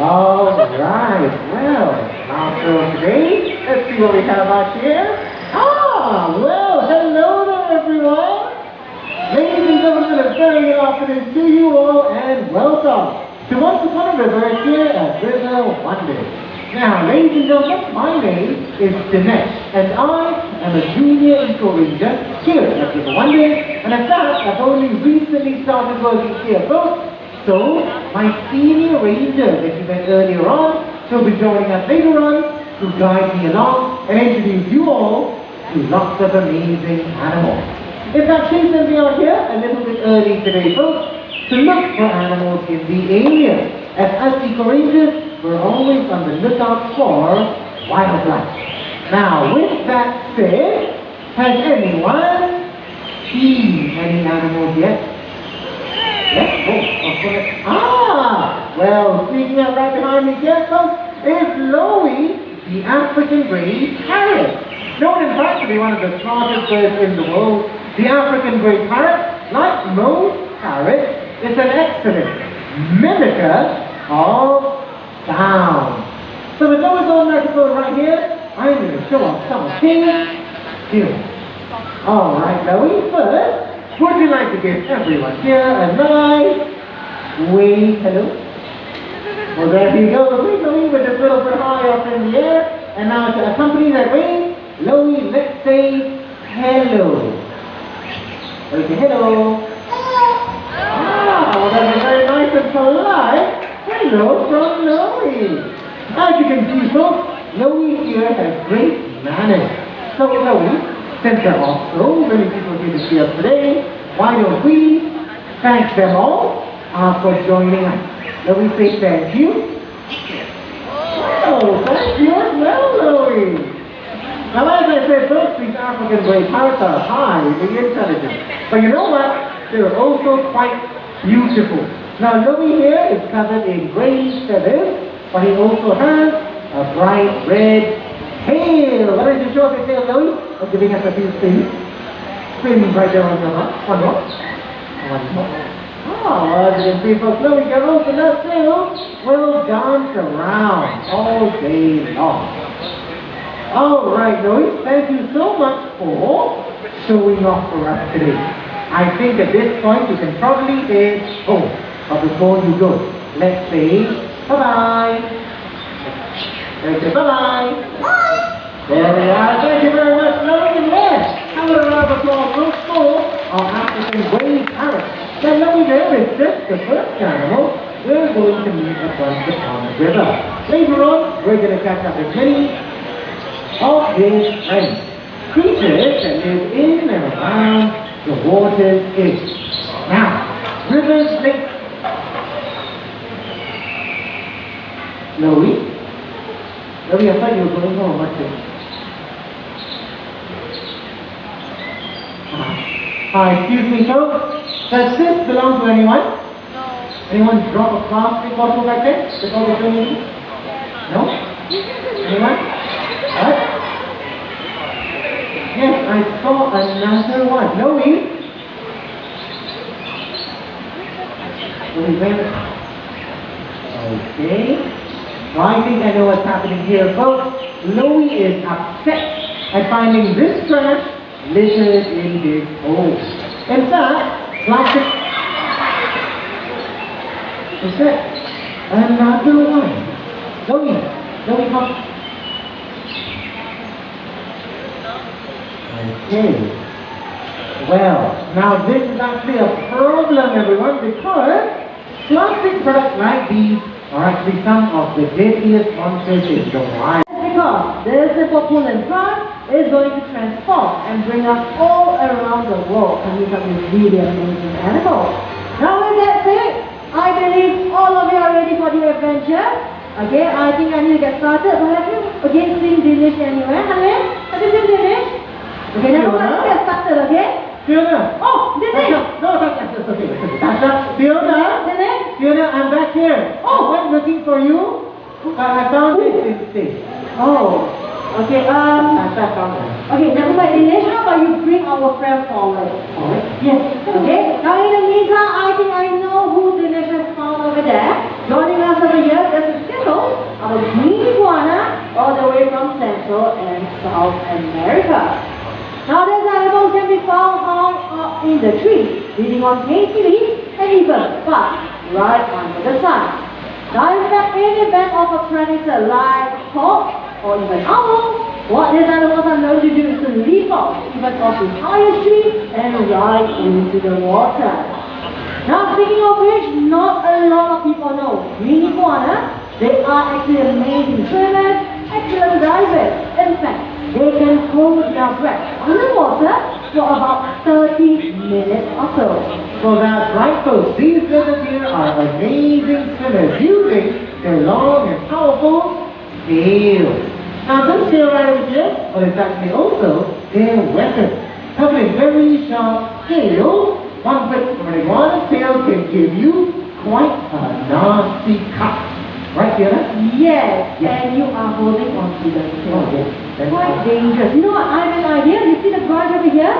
Alright, well, now for today, let's see what we have out here. Well, hello there everyone! Ladies and gentlemen, a very good afternoon to you all and welcome to Once Upon a River here at River Wonders. Now, ladies and gentlemen, my name is Dinesh and I am a junior eco ranger here at River Wonders, and in fact, I've only recently started working here folks. So, my senior ranger that you met earlier on will be joining us later on to guide me along and introduce you all to lots of amazing animals. In fact, since we are here a little bit early today, folks, to look for animals in the area. As us eco rangers, we're always on the lookout for wildlife. Now, with that said, has anyone seen any animals yet? Yes? Well, speaking up right behind me here, folks, is Loey, the African grey parrot. Known in fact to be one of the smartest birds in the world, the African grey parrot, like most parrots, is an excellent mimicker of sound. So with Loey's own microphone right here, I'm going to show off some of his skills. Alright, Loey, first, would you like to give everyone here a nice wave? Hello? Well, there he goes. Loey with his little bit high up in the air. And now to accompany that wave, Loey, let's say hello. Okay, hello. Well, that was very nice and polite. Hello from Loey. As you can see, folks, Loey here has great manners. So, Loey, since there are so many people here to see us today, why don't we thank them all for joining us? Let me say thank you. Oh, thank you as well, Loey. Now, as I said, folks, these African grey parrots are highly intelligent. But you know what? They're also quite beautiful. Now, Loey here is covered in grey feathers, but he also has a bright red tail. Why don't you show off your tail, Loey? I'm giving us a few spins. Spin right there on your mouth. One more. One more. As you can see, folks, Loey can open that tail. We'll dance around all day long. Alright, Loey, thank you so much for showing off for us today. I think at this point you can probably head home. But before you go, let's say bye-bye. Let's say bye-bye. There we are. Thank you very much, Loey. And yes, have a round of applause for our African grey parrot. Now, Loey there is just the first animal we're going to meet at Once Upon a River. Later on, we're going to catch up with many of his friends, creatures that live in and around the water's edge. Now, rivers, lakes. Loey? Loey, I thought you were going home, weren't you? Excuse me, folks. Does this belong to anyone? No. Anyone drop a plastic bottle back there before we do anything? No? Anyone? What? Yes, I saw another one. Loey? Loey, where? Okay. Well, I think I know what's happening here, folks. Loey is upset at finding this trash littered in his hole. In fact, plastic. Is that another one? Loey, come. Okay. Well, now this is actually a problem, everyone, because plastic products like these are actually some of the deadliest monsters in the wild. Because the zipper-pulling plant is going to transform and bring us all around the world and meet up with really amazing animals. Now with that said, I adventure. Okay, I think I need to get started. But have you again seen Dinesh anywhere? Helen, have you seen Dinesh? Okay, now let's get started, okay? Fiona! Oh, Dinesh! No, that's okay. Tasha, Fiona! Dinesh? Fiona, I'm back here. Oh. I went looking for you, but I found it instead. Oh, okay, Tasha found it. okay, never mind, Dinesh, how about you bring our friend forward? Alright. Yes, okay. Now in the meantime, I think I know who Dinesh has found over there. Joining us over here is Skittles, our green iguana, all the way from Central and South America. Now these animals can be found high up in the tree, feeding on tasty leaves and even buds right under the sun. Now in fact, in the event of a predator like hawk or even owl, what these animals are known to do is to leap off even off the highest tree and right into the water. Now speaking of which, not a lot of people know green iguana. They are actually amazing swimmers, excellent divers. In fact, they can hold their breath underwater for about 30 minutes or so. So that's right, folks. These lizards here are amazing swimmers using their long and powerful tails. Now this tail right over here, well, it's actually also their weapon. Having very sharp scales, one whip from an iguana's tail can give you quite a nasty cut. Right, Fiona? Yes, Yes. and you are holding on to the tail. Oh, yes. That's Quite right. dangerous. You know what, I have an idea. You see the branch over here?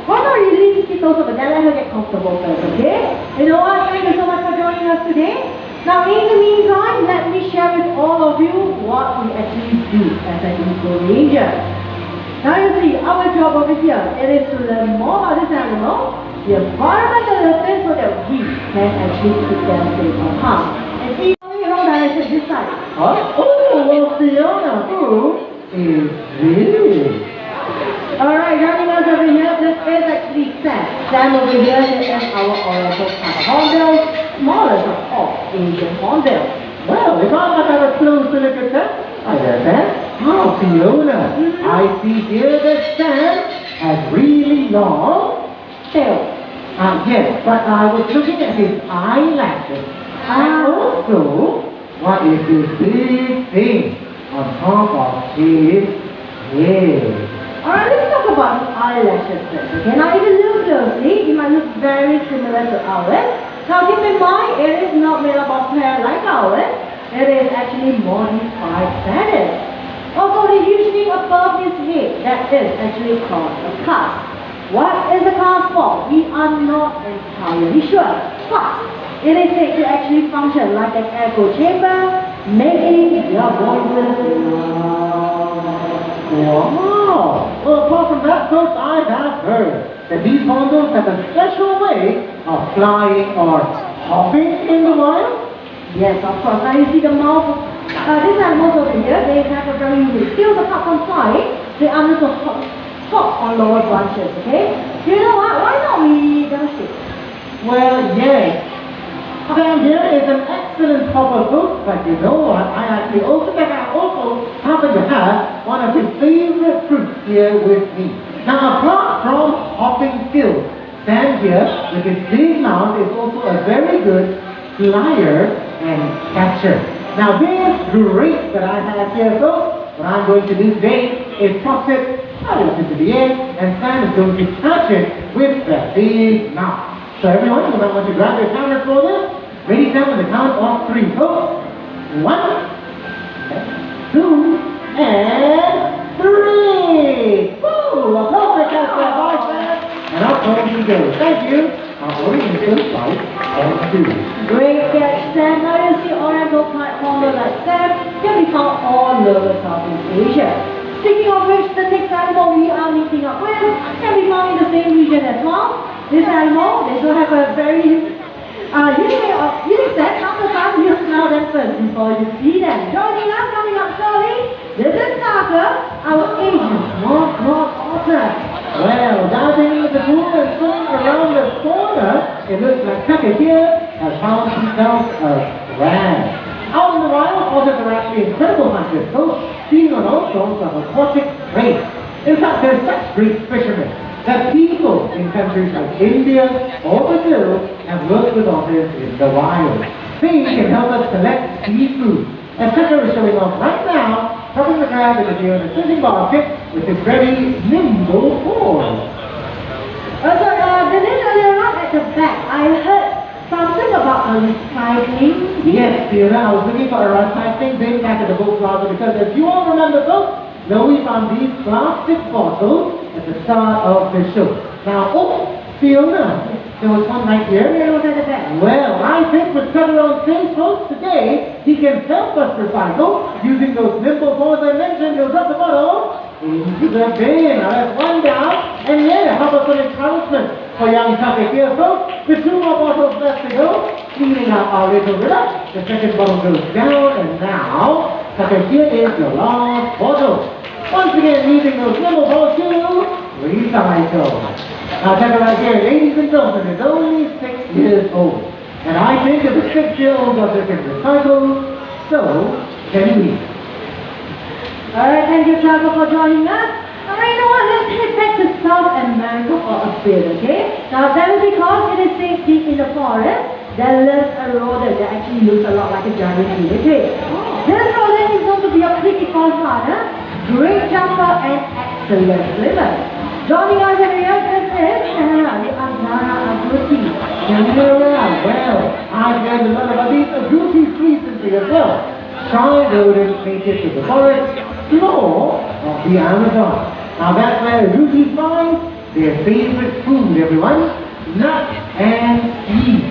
Why not you leave Skittles over there? Let her get comfortable first, okay? You know what? Thank you so much for joining us today. Now, in the meantime, let me share with all of you what we actually do as an eco ranger. Now you see, our job over here, it is to learn more about this animal, the environment that they live in, so that we can actually keep them safe from harm. And see, wrong direction this side. Huh? Oh, well, Fiona, who is this? Alright, joining us over here, this is actually Sam. Sam over here is our Oriental hornbill, smallest of all Asian hornbills. Well, if I might have a closer look at that, I guess that. Oh, Fiona, I see here that Sam has really long Tail. yes, but I was looking at his eyelashes. And also, what is this big thing on top of his head? Alright, let's talk about eyelashes first. Okay, now if you look closely, it might look very similar to ours. Now keep in mind, it is not made up of hair like ours. It is actually modified feathers. Also, the huge thing above his head, that is actually called a cast. What is a cast for? We are not entirely sure. But it is said to actually function like an echo chamber, making your voices Wow! Well, apart from that, folks, I have heard that these hornbills have a special way of flying or hopping in the wild. Yes, of course. Now you see the mouth. These animals over here, they have a very unique skills apart from flying. They are able to hop on lower branches, okay? You know what? Why not we demonstrate? Well, yes. Sam here is an excellent hopper, folks, but you know what? I actually also happen to have one of his favorite fruits here with me. Now, apart from hopping skills, Sam here, with his big mouth, is also a very good flyer and catcher. Now, this grape that I have here, folks, what I'm going to do today is toss it out into the air, and Sam is going to catch it with the big mouth. So everyone, you might want to grab your cameras for this. Ready, Sam, on the count of 3, folks. 1, 2, and 3. Woo! A perfect catch there, bye, Sam. And up home he goes. Thank you. Our Oriental fight on 2. Great catch, Sam. Now you see Oriental hornbill like Sam can be found all over Southeast Asia. Speaking of which, the next animal we are meeting up with can be found in the same region as well. This animal, they still have a very unique sense. Half the time you smell them first before you see them. Joining us coming up shortly, this is Tucker, our Asian small-clawed otter. Well, diving into the pool and swimming around the corner, it looks like Tucker here has found himself a crab. Out in the wild, otters are actually incredible hunters, both feeding on all sorts of aquatic prey. In fact, they're such great fishermen that people in countries like India or Brazil have worked with otters in the wild. Fee can help us collect seafood. And Tucker is showing off right now, helping the crab in the deer in the fishing basket with his very nimble paws. Denise, earlier on at the back, I heard something about a recycling bin. Yes, Fiona, I was looking for a recycling bin back at the boat plaza because if you all remember, folks, Loie found these plastic bottles at the start of the show. Now, Fiona, there was one right here. Yeah, it was at the back. Well, I think with Cutter on stage, folks, today, he can help us recycle using those nimble paws I mentioned. He'll drop the bottle into the bin. Now, that's one down. And yeah, how about some encouragement for young Tucker here, folks? With 2 more bottles left to go, cleaning out our little river. The second bottle goes down, and now, Tucker, here is your last bottle. Once again, using those nimble paws to recycle. Now, Tucker right here, ladies and gentlemen, is only 6 years old. And I think if a 6-year-old does can recycle, so can we. Alright, thank you, Tiago, for joining us. Alright, you know what? Let's head back to South America for a bit, okay? Now, that is because it is safe deep in the forest. There lives a rodent that actually looks a lot like a giant guinea. This rodent is known to be a pretty fast runner, great jumper, and excellent swimmer. Joining us here, this is Sarah, the Azara Agouti. Well, I've learned a lot about these agouti species for yourself. Shy rodents native to the forest floor of the Amazon. Now that's where agoutis find their favorite food, everyone, nuts and seeds.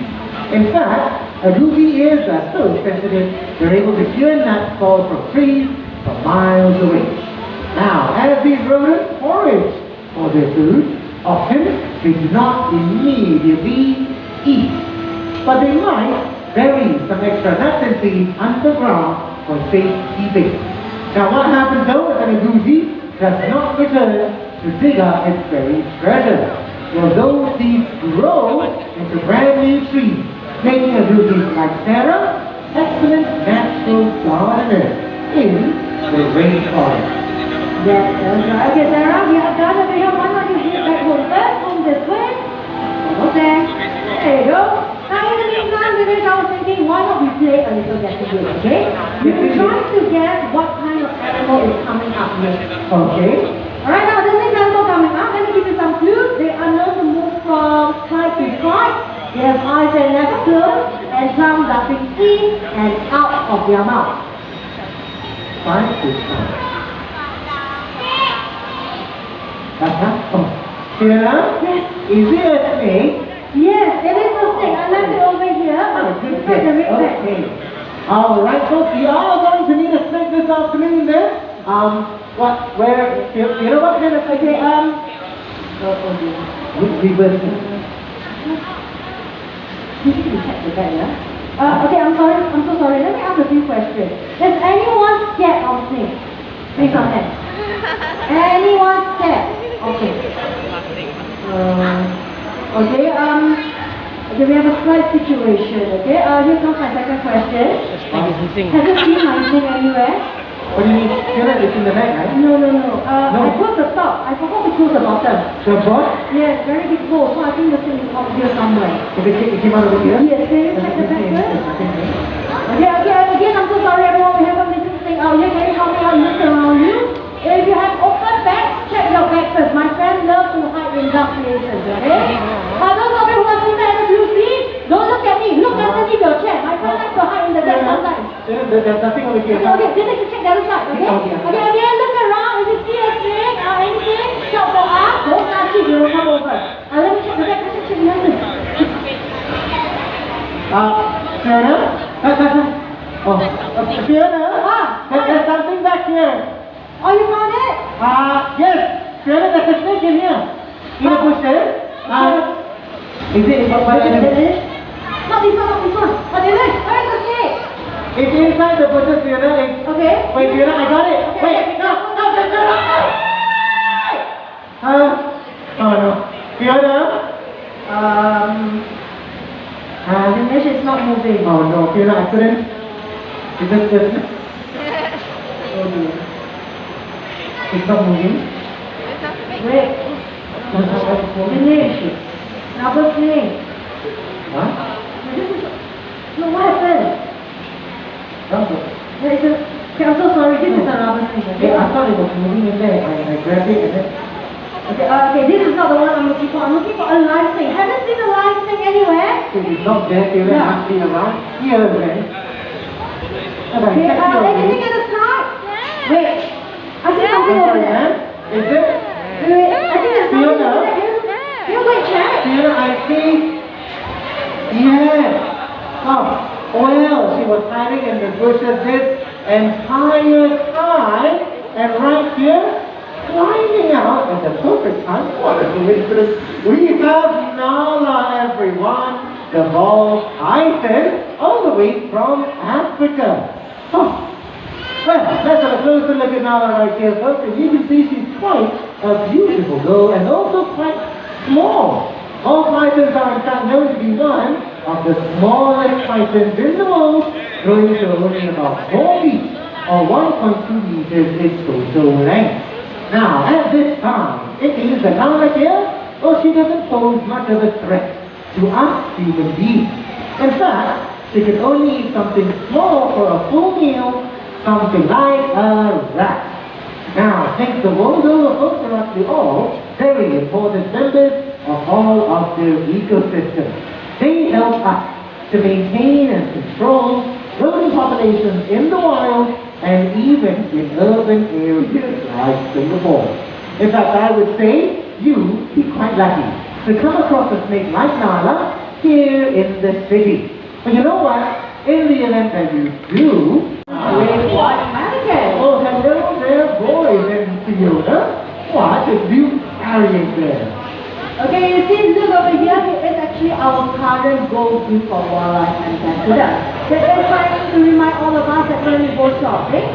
In fact, agouti ears are so sensitive, they're able to hear nuts fall from trees from miles away. Now, as these rodents forage for their food, often they do not immediately eat, but they might bury some extra nuts and seeds underground for safekeeping. Now what happens though if an agouti does not return to dig up its buried treasure? Well, those seeds grow into brand new trees, making agoutis like Sarah excellent natural gardeners in the rainforest. Yes, that's right. Okay, Sarah, we are done over here. Why not you head back home first, home this way? Almost there. There you go. Now, in the meantime, Denise, I was thinking, why not we play a little guessing game, okay? You will try to guess what kind of animal is coming up next. Okay. Alright, now this next animal coming up, let me give you some clues. They are known to move from side to side. They have eyes that never close, and tongue laughing in and out of their mouth. 5 to 5. Fiona? Yes. Is it a snake? Yes, it is a snake. I left it over here. Good Inside the red bag. Okay. Alright, folks, we are going to need a snake this afternoon then. You know what kind of snake? Reverse snake. You need to check the bag, yeah? Okay, I'm so sorry. Let me ask a few questions. Is anyone scared of snakes? Raise your hand. Anyone scared? Okay. Okay, we have a slight situation, okay? Here comes my second question. Have you seen my snake anywhere? What do you mean? Fiona, it's in the bag, right? No. I closed the top. I forgot to close the bottom. The what? Yes, very big hole, so I think the snake is out here somewhere. It came out over here? Yes, can you check the bag first? Okay, again, I'm so sorry everyone, we have a missing snake out here. Can you help me out, look around you? If you have open bags, check your bag first. My friend loves to hide in dark places, okay? Those of you who are sitting at the beauty, don't look at me. Look underneath your chair. My friend likes to hide in the bag sometimes. There's nothing over here. Okay, then you check the other side, okay? Okay, again, look around. If you see a snake or anything, shout for us. Don't touch it, you will come over. Let me check the bag. Let's check the other. Fiona? Fiona? There's something back here. Oh, you found it? Yes. Fiona, there's a snake in here. In the bushes. Is it? Not this one. Oh, there is. Where is the snake? It's inside the bushes, Fiona. Okay. Wait, Fiona, I got it. Okay. Wait, no. Oh no. Fiona? The mesh is not moving. Oh no, Fiona, I couldn't. It's just. Oh dear. It's not moving. Wait. Finish. Rubber snake. Huh? No, what happened? was moving in there. I grabbed it and then... Okay, this is not the one I'm looking for. I'm looking for a live snake. Haven't seen a live snake anywhere? It is not there, there Yeah. must be around here then. Okay, anything at the side? Wait, I see something over there. Is it? Wait, I think there's something Fiona? over there. Can you go and check? Here I see. Yes. Oh, well, she was hiding in the bushes this entire time, and right here, climbing out at the perfect time. What a coincidence. We have Nala, everyone, the ball python, all the way from Africa. Oh. Well, let's have a closer look at Nala right here, folks. And you can see she's quite a beautiful girl and also quite small. All pythons are in fact known to be one of the smallest pythons in the world, growing to only about 4 feet or 1.2 meters in total length. Now, at this time, it means that Nala here, well, she doesn't pose much of a threat to us human beings. In fact, she can only eat something small for a full meal, something like a rat. Now, since the world over, folks are actually all very important members of all of their ecosystems. They help us to maintain and control rodent populations in the wild and even in urban areas like Singapore. In fact, I would say you'd be quite lucky to come across a snake like Nala here in the city. But you know what? In the event that you do, Wait, what? Mannequin. oh, hello there, boys and Fiona. What is you carrying there? Okay, you see, look over here, it's actually our current Gold Group of Wildlife Ambassador. They're trying to remind all of us that when we go shopping,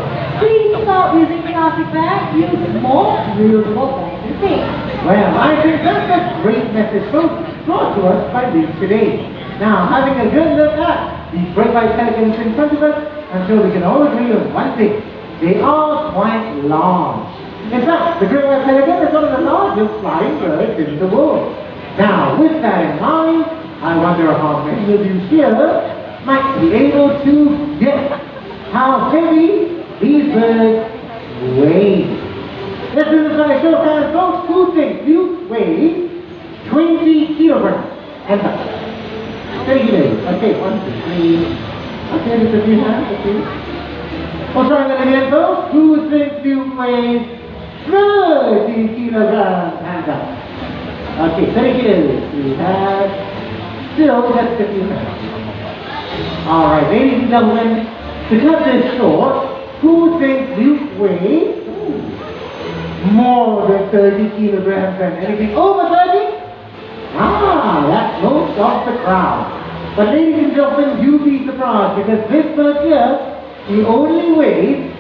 please stop using plastic bags, use more reusable bags instead. Well, I think that's a great message brought to us by Luke today. Now, having a good look at these great white pelicans in front of us, I'm sure we can all agree on one thing. They are quite large. In fact, the great white pelican is one of the largest flying birds in the world. Now, with that in mind, I wonder how many of you here might be able to guess how heavy these birds weigh. Let's do this on a show of hands, folks. Who thinks you weigh 20 kilograms and up? 30 kilos. Okay, 1, 2, 3. Okay, there's a few hands. Okay. We'll try that again, folks. Who thinks you weigh 30 kilograms and up? Okay, 30 kilos. We have still just a few hands. Alright, ladies and gentlemen, to cut this short, who thinks you weigh more than 30 kilograms and anything over 30? Ah, that's most of the crowd. But ladies and gentlemen, you'd be surprised because this bird here, he only weighs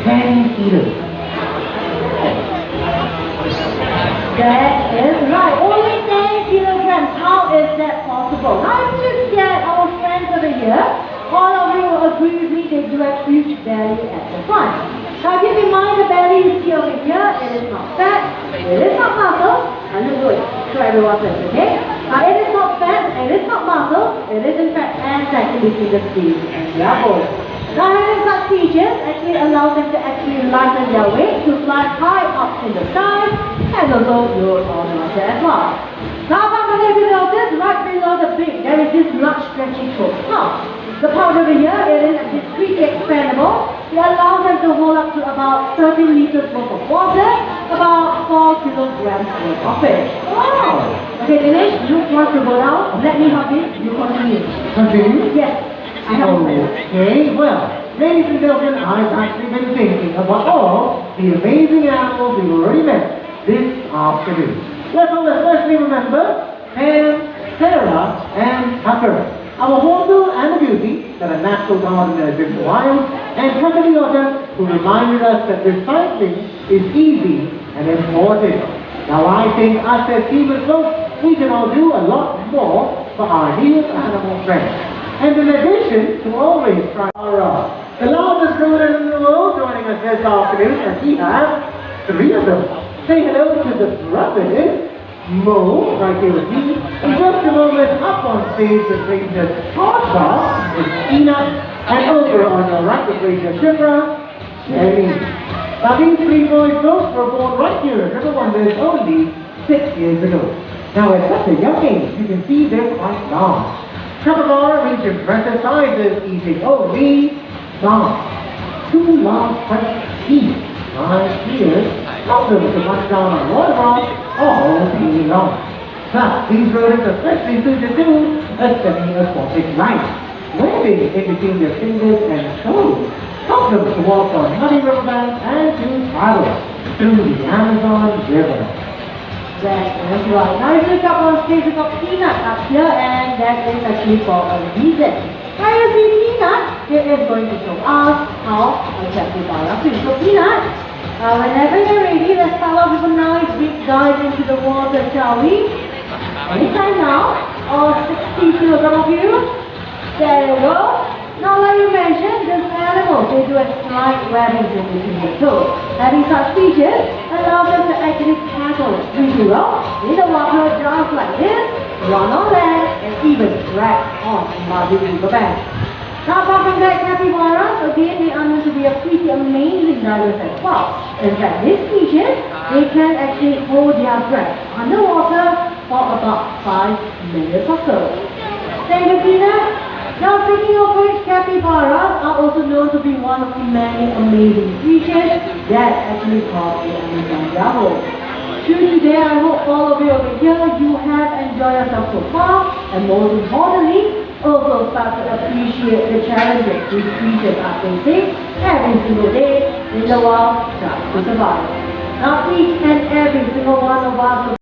10 kilos. That is right, only 10 kilograms. How is that possible? Now, if you get our friends over here, all of you will agree with me they do have huge belly at the front. Now, keep in mind the belly you see over here, it is not fat, it is not muscle, and look good, show everyone this, okay? Now, it is not fat, it is not muscle, it is in fact air sac in between the skin and the elbows. Now, having such features actually allows them to actually lighten their weight to fly high up in the sky and also float on the water as well. Now, apart from this, you notice right below the beak, there is this large stretchy throat pouch. The pouch over here, it is discreetly expandable. It allows them to hold up to about 13 liters worth of water, about 4 kilograms worth of fish. Wow! Okay, Dinesh, you want to go down? Let me help you. You continue. Continue? Yes. I have a plan. Okay, well, ladies and gentlemen, I've actually been thinking about all the amazing animals we already met this afternoon. Let's all especially remember Pam, Sarah, and Tucker, our hornbill and the beauty that are natural gardeners in the wild, and Tucker the otter, who reminded us that recycling is easy and important. Now I think us as human folks, we can all do a lot more for our new animal friends. And in addition to always try the largest rodent in the world joining us this afternoon, and we have 3 of them. Say hello to the brothers, Mo, right here with me. In just a moment, up on stage with Ranger Todd, with Ina, and over on your right with Ranger Shipra, Jenny. Now these three boys both were born right here in River Wonders only 6 years ago. Now at such a young age, you can see they're quite large. Capybara reach impressive sizes, eating only large. Two large fresh teeth, 9 ears, help them to hunt down a lot of rocks all day long. Plus, these rodents are especially suited to a semi-aquatic life, webbing in between their fingers and toes. Help them to walk on muddy riverbanks and to travel through the Amazon River. That's right. Now if you look up on stage, we've got Peanut up here, and that is actually for a reason. Now you see Peanut, he is going to show us how a capybara swims. So Peanut, whenever you're ready, let's start off with a nice big dive into the water, shall we? Anytime now, all 60 kilograms of you. There you go. Now, like you mentioned, these animals, they do have slight webbing in between their toes. Having such features allows them to actually tackle pretty well in the water just like this, run on land, and even drag on muddy riverbanks. Now, apart from that, capybaras, again, they are known to be a pretty amazing divers as well. In fact, these species, they can actually hold their breath underwater for about 5 minutes or so. Thank you, Peanut. Now, speaking of which, capybaras are also known to be one of the many amazing creatures that actually call the Amazon jungle. Today, I hope all of you over here, you have enjoyed yourself so far, and most importantly, also start to appreciate the challenges these creatures are facing every single day in the wild just to survive. Now, each and every single one of us